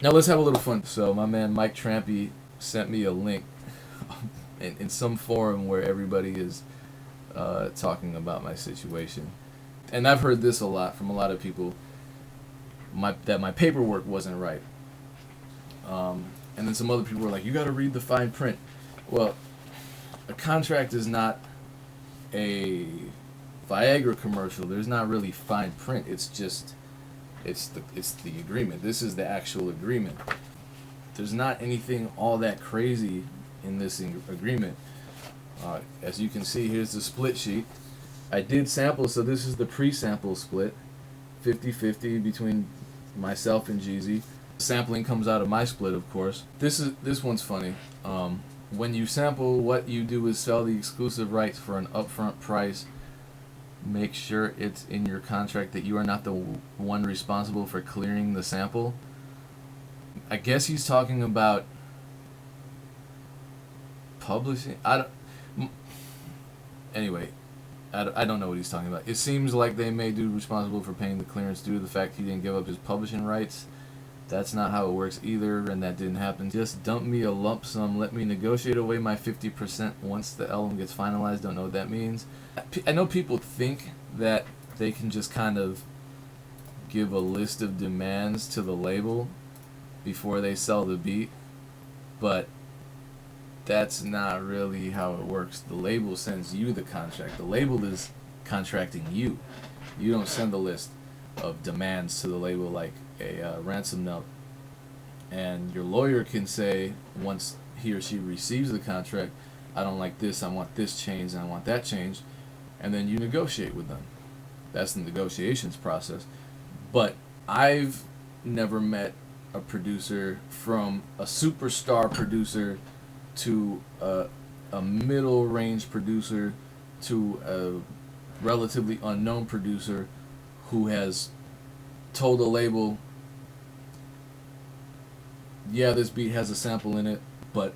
Now let's have a little fun. So my man Mike Trampy sent me a link in some forum where everybody is talking about my situation, and I've heard this a lot from a lot of people. That my paperwork wasn't right, and then some other people were like, "You got to read the fine print." Well, a contract is not a Viagra commercial. There's not really fine print. It's just it's the agreement. This is the actual agreement. There's not anything all that crazy in this agreement. As you can see, here's the split sheet. I did sample, so this is the pre-sample split, 50-50 between myself and Jeezy. Sampling comes out of my split, of course. This one's funny. When you sample, what you do is sell the exclusive rights for an upfront price. Make sure it's in your contract that you are not the one responsible for clearing the sample. I guess he's talking about publishing. Anyway, I don't know what he's talking about. It seems like they made dude responsible for paying the clearance due to the fact he didn't give up his publishing rights. That's not how it works either, and that didn't happen. Just dump me a lump sum, let me negotiate away my 50% once the album gets finalized. Don't know what that means. I know people think that they can just kind of give a list of demands to the label before they sell the beat, but that's not really how it works. The label sends you the contract. The label is contracting you. You don't send a list of demands to the label like a ransom note. And your lawyer can say, once he or she receives the contract, I don't like this, I want this changed, and I want that changed. And then you negotiate with them. That's the negotiations process. But I've never met a producer, from a superstar producer to a middle range producer to a relatively unknown producer, who has told a label, yeah, this beat has a sample in it, but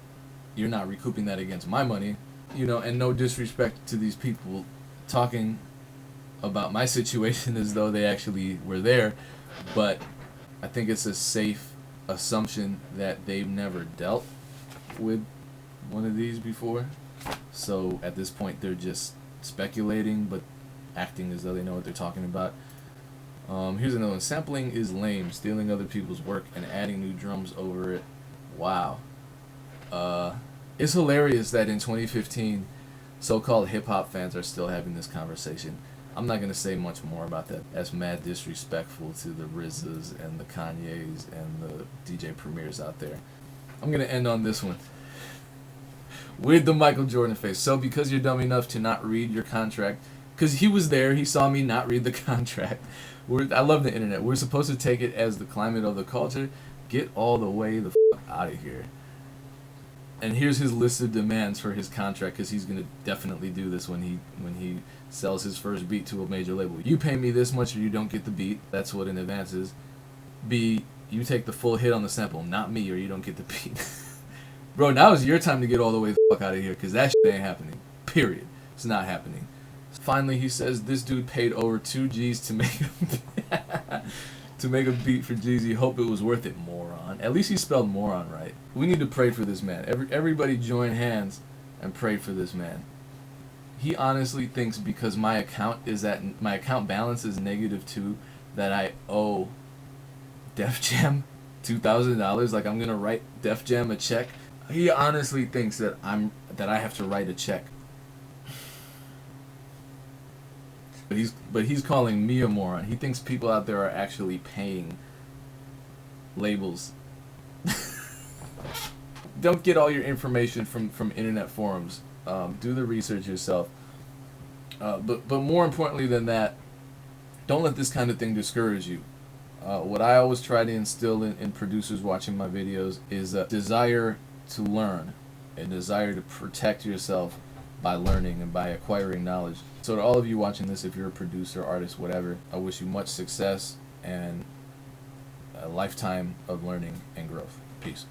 you're not recouping that against my money. And no disrespect to these people talking about my situation as though they actually were there, but I think it's a safe assumption that they've never dealt with one of these before. So at this point, they're just speculating, but acting as though they know what they're talking about. Here's another one. Sampling is lame. Stealing other people's work and adding new drums over it. Wow. It's hilarious that in 2015, so-called hip-hop fans are still having this conversation. I'm not going to say much more about that. That's mad disrespectful to the RZAs and the Kanyes and the DJ Premiers out there. I'm going to end on this one with the Michael Jordan face. So because you're dumb enough to not read your contract, because he was there, he saw me not read the contract. I love the internet. We're supposed to take it as the climate of the culture. Get all the way the out of here. And here's his list of demands for his contract, because he's going to definitely do this when he sells his first beat to a major label. You pay me this much or you don't get the beat. That's what an advance is. B, you take the full hit on the sample, not me, or you don't get the beat. Bro, now is your time to get all the way the fuck out of here, because that shit ain't happening. Period. It's not happening. Finally, he says this dude paid over 2 G's to make a beat for Jeezy. Hope it was worth it, moron. At least he spelled moron right. We need to pray for this man. Everybody join hands and pray for this man. He honestly thinks because my account balance is -2, that I owe Def Jam $2,000. Like I'm gonna write Def Jam a check. He honestly thinks that I have to write a check. But he's calling me a moron. He thinks people out there are actually paying labels. Don't get all your information from internet forums. Do the research yourself. But more importantly than that, don't let this kind of thing discourage you. What I always try to instill in producers watching my videos is a desire to learn, a desire to protect yourself by learning and by acquiring knowledge. So to all of you watching this, if you're a producer, artist, whatever, I wish you much success and a lifetime of learning and growth. Peace.